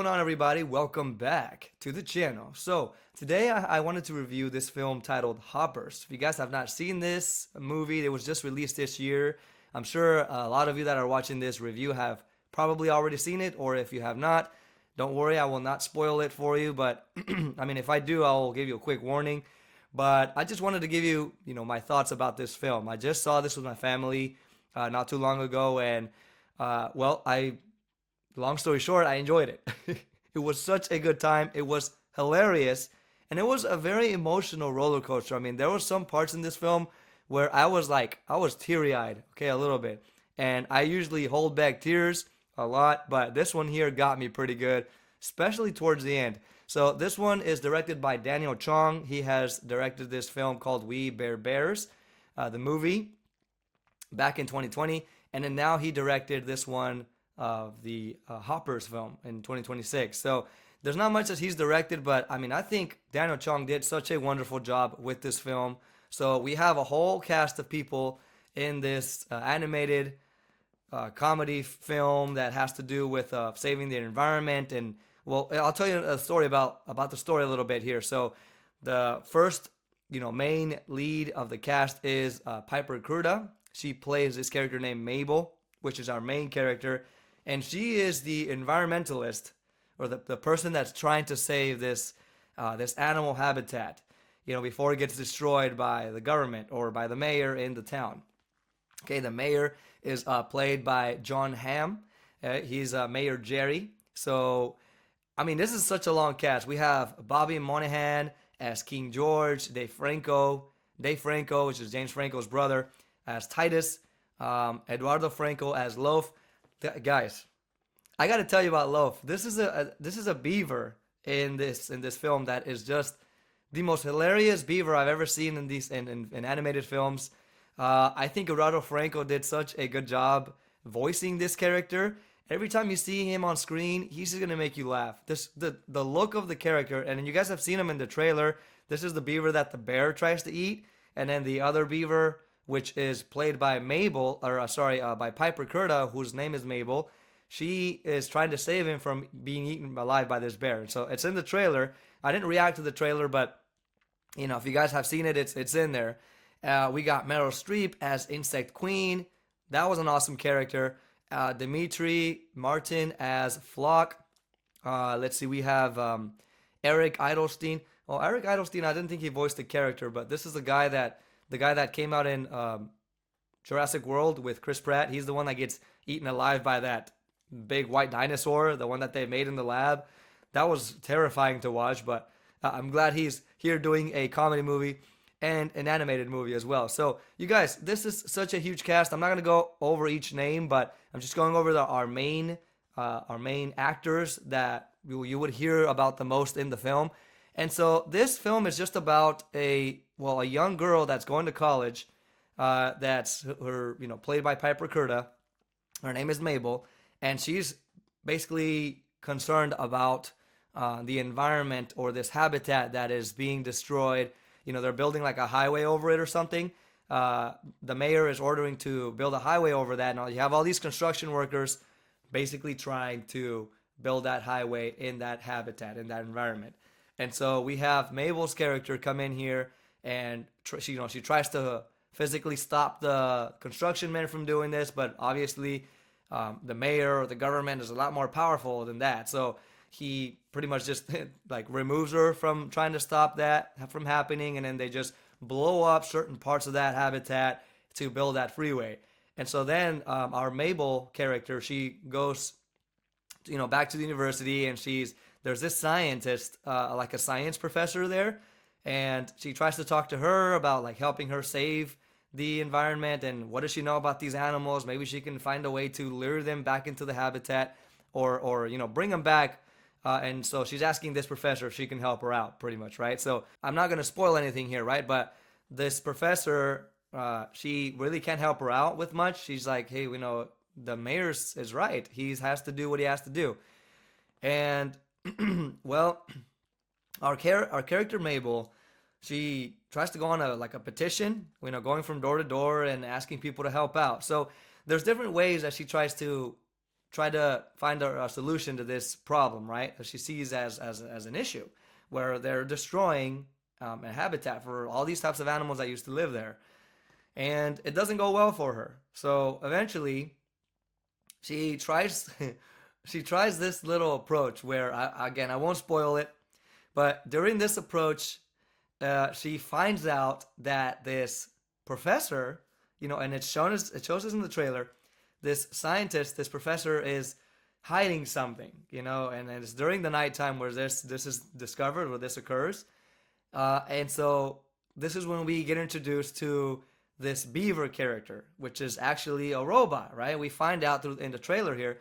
going on, everybody? Welcome back to the channel. So today I wanted to review this film titled Hoppers. If you guys have not seen this movie, it was just released this year. I'm sure a lot of you that are watching this review have probably already seen it, or if you have not, don't worry, I will not spoil it for you. But I mean, if I do, I'll give you a quick warning. But I just wanted to give you, my thoughts about this film. I just saw this with my family not too long ago, and long story short, I enjoyed it. It was such a good time. It was hilarious. And it was a very emotional roller coaster. I mean, there were some parts in this film where I was teary eyed, okay, a little bit. And I usually hold back tears a lot, but this one here got me pretty good, especially towards the end. So this one is directed by Daniel Chong. He has directed this film called We Bare Bears, the movie, back in 2020. And then now he directed this one of the Hoppers film in 2026. So there's not much that he's directed, but I mean, I think Daniel Chong did such a wonderful job with this film. So we have a whole cast of people in this animated comedy film that has to do with saving the environment. And well, I'll tell you a story about the story a little bit here. So the first, main lead of the cast is Piper Curda. She plays this character named Mabel, which is our main character, and she is the environmentalist, or the person that's trying to save this animal habitat, before it gets destroyed by the government or by the mayor in the town. Okay, the mayor is played by John Hamm. He's Mayor Jerry. So, I mean, this is such a long cast. We have Bobby Moynihan as King George, Dave Franco, which is James Franco's brother, as Titus, Eduardo Franco as Loaf. Guys, I got to tell you about Loaf. This is a beaver in this film that is just the most hilarious beaver I've ever seen in these in animated films. I think Eduardo Franco did such a good job voicing this character. Every time you see him on screen, he's just gonna make you laugh. The look of the character, and you guys have seen him in the trailer. This is the beaver that the bear tries to eat, and then the other beaver, which is played by by Piper Curda, whose name is Mabel. She is trying to save him from being eaten alive by this bear. So it's in the trailer. I didn't react to the trailer, but if you guys have seen it, it's in there. We got Meryl Streep as Insect Queen. That was an awesome character. Dimitri Martin as Flock. Let's see, we have Eric Edelstein. Oh, Eric Edelstein, I didn't think he voiced the character, but this is the guy that came out in Jurassic World with Chris Pratt. He's the one that gets eaten alive by that big white dinosaur, the one that they made in the lab. That was terrifying to watch, but I'm glad he's here doing a comedy movie and an animated movie as well. So, you guys, this is such a huge cast. I'm not gonna go over each name, but I'm just going over our main actors that you would hear about the most in the film. And so this film is just about a young girl that's going to college. That's her, played by Piper Curda. Her name is Mabel, and she's basically concerned about the environment, or this habitat that is being destroyed. They're building like a highway over it or something. The mayor is ordering to build a highway over that. Now you have all these construction workers basically trying to build that highway in that habitat, in that environment. And so we have Mabel's character come in here, and she tries to physically stop the construction men from doing this, but obviously the mayor or the government is a lot more powerful than that. So he pretty much just like removes her from trying to stop that from happening, and then they just blow up certain parts of that habitat to build that freeway. And so then our Mabel character, she goes back to the university, and there's this scientist, like a science professor there, and she tries to talk to her about like helping her save the environment, and what does she know about these animals. Maybe she can find a way to lure them back into the habitat, or bring them back. And so she's asking this professor if she can help her out, pretty much, right? So I'm not going to spoil anything here, right? But this professor, she really can't help her out with much. She's like, hey, the mayor is right. He has to do what he has to do. And, well, our character Mabel, she tries to go on a petition, going from door to door and asking people to help out. So there's different ways that she tries to try to find a solution to this problem, right? That she sees as an issue, where they're destroying a habitat for all these types of animals that used to live there, and it doesn't go well for her. So eventually, she tries she tries this little approach where again I won't spoil it, but during this approach, she finds out that this professor, and it shows us in the trailer, this scientist, this professor is hiding something, and it's during the nighttime where this is discovered, where this occurs, and so this is when we get introduced to this beaver character, which is actually a robot, right? We find out in the trailer here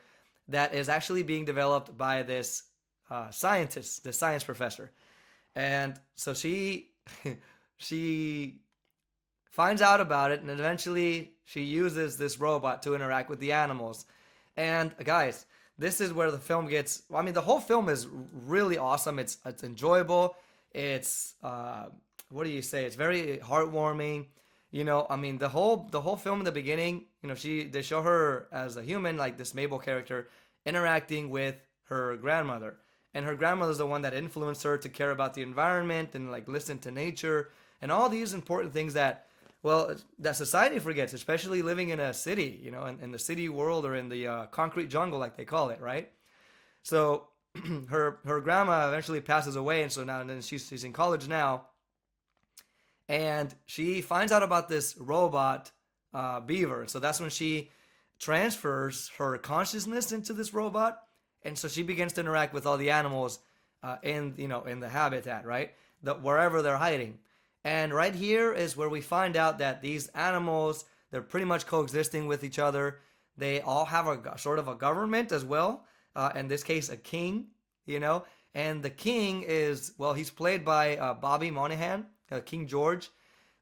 that is actually being developed by this scientist, the science professor, and so she finds out about it, and eventually she uses this robot to interact with the animals. And guys, this is where the film gets. I mean, the whole film is really awesome. It's enjoyable. It's what do you say? It's very heartwarming. I mean, the whole film in the beginning, they show her as a human, like this Mabel character, interacting with her grandmother, and her grandmother's the one that influenced her to care about the environment and like listen to nature and all these important things that, well, that society forgets, especially living in a city, in the city world, or in the concrete jungle, like they call it, right? So her grandma eventually passes away, and so now and then she's in college now, and she finds out about this robot beaver. So that's when she transfers her consciousness into this robot, and so she begins to interact with all the animals in the habitat, right? Wherever they're hiding. And right here is where we find out that these animals, they're pretty much coexisting with each other. They all have a sort of a government as well. In this case, a king, and the king is, well, he's played by Bobby Moynihan, King George.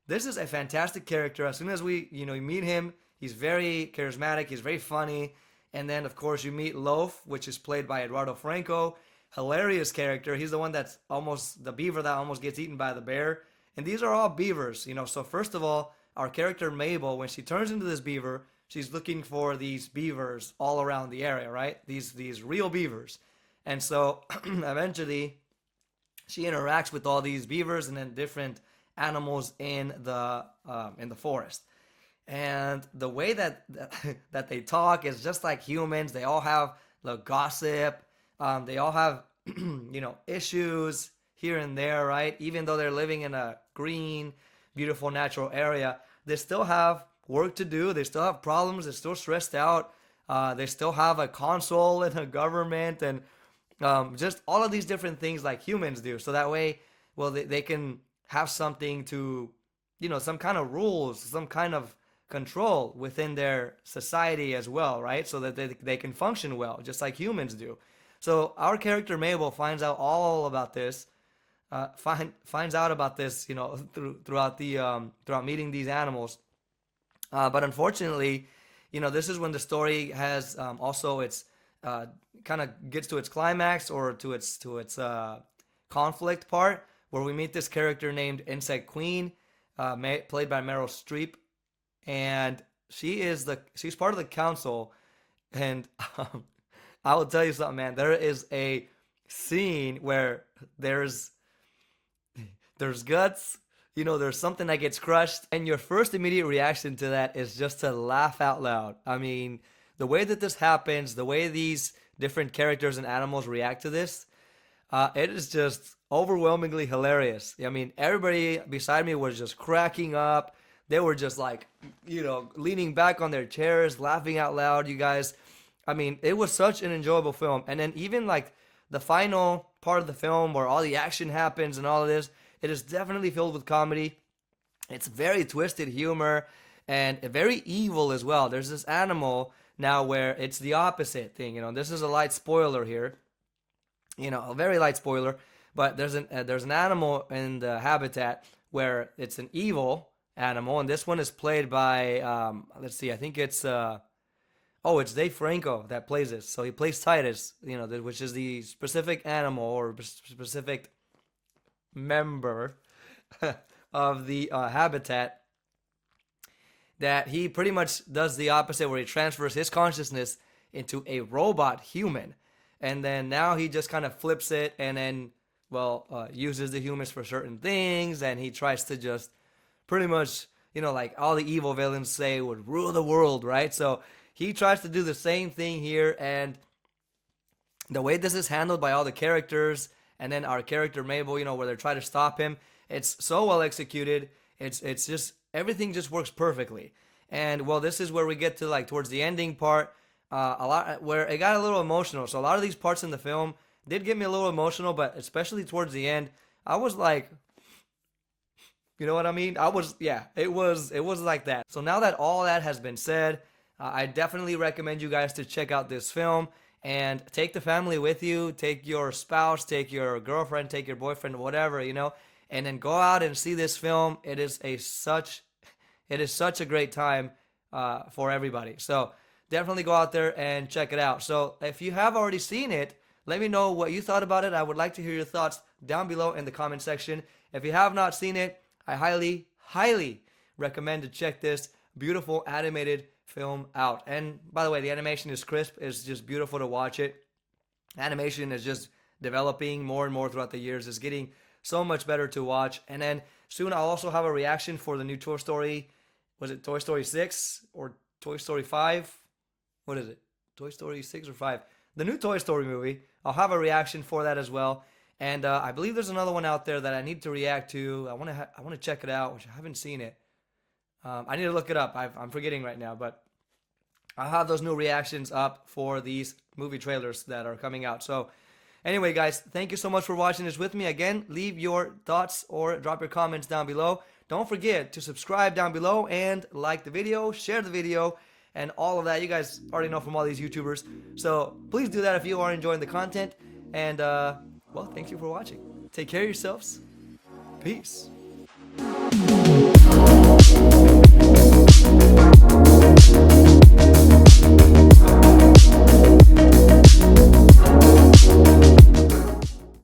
This is a fantastic character. As soon as we meet him, he's very charismatic. He's very funny. And then, of course, you meet Loaf, which is played by Eduardo Franco. Hilarious character. He's the one that's almost the beaver that almost gets eaten by the bear. And these are all beavers, So first of all, our character Mabel, when she turns into this beaver, she's looking for these beavers all around the area, right? These real beavers. And so eventually she interacts with all these beavers and then different animals in the forest. And the way that that they talk is just like humans. They all have the gossip. They all have issues here and there, right? Even though they're living in a green, beautiful natural area, they still have work to do. They still have problems. They're still stressed out. They still have a console and a government, and just all of these different things like humans do. So that way, well, they can have something to, some kind of rules, some kind of control within their society as well, right? So that they can function well, just like humans do. So our character Mabel finds out all about this, finds out about this, throughout meeting these animals. But unfortunately, this is when the story has also its kind of gets to its climax, or to its conflict part, where we meet this character named Insect Queen, played by Meryl Streep, and she's part of the council, and I will tell you something, man. There is a scene where there's guts, there's something that gets crushed, and your first immediate reaction to that is just to laugh out loud. I mean, the way that this happens, the way these different characters and animals react to this, it is just overwhelmingly hilarious. I mean, everybody beside me was just cracking up. They were just like, leaning back on their chairs, laughing out loud, you guys. I mean, it was such an enjoyable film. And then even like the final part of the film where all the action happens and all of this, it is definitely filled with comedy. It's very twisted humor and very evil as well. There's this animal now where it's the opposite thing. This is a light spoiler here. A very light spoiler. But there's an animal in the habitat where it's an evil animal, and this one is played by let's see, I think it's it's Dave Franco that plays this. So he plays Titus, which is the specific animal or specific member of the habitat, that he pretty much does the opposite, where he transfers his consciousness into a robot human. And then now he just kind of flips it and then, well, uses the humans for certain things. And he tries to just pretty much, like all the evil villains say, would rule the world, right? So he tries to do the same thing here. And the way this is handled by all the characters, and then our character Mabel, where they're trying to stop him, it's so well executed. It's just everything just works perfectly. And well, this is where we get to like towards the ending part, a lot where it got a little emotional. So a lot of these parts in the film did get me a little emotional, but especially towards the end, I was like, you know what I mean? It was like that. So now that all that has been said, I definitely recommend you guys to check out this film and take the family with you. Take your spouse, take your girlfriend, take your boyfriend, whatever, and then go out and see this film. It is such a great time for everybody. So definitely go out there and check it out. So if you have already seen it, let me know what you thought about it. I would like to hear your thoughts down below in the comment section. If you have not seen it, I highly, highly recommend to check this beautiful animated film out. And by the way, the animation is crisp. It's just beautiful to watch it. Animation is just developing more and more throughout the years. It's getting so much better to watch. And then soon I'll also have a reaction for the new Toy Story. Was it Toy Story 6 or Toy Story 5? What is it? Toy Story 6 or 5? The new Toy Story movie. I'll have a reaction for that as well. And I believe there's another one out there that I need to react to. I want to check it out, which I haven't seen it. I need to look it up. I'm forgetting right now, but I'll have those new reactions up for these movie trailers that are coming out. So anyway, guys, thank you so much for watching this with me. Again, leave your thoughts or drop your comments down below. Don't forget to subscribe down below and like the video, share the video, and all of that. You guys already know from all these YouTubers. So please do that if you are enjoying the content. And well, thank you for watching. Take care of yourselves. Peace.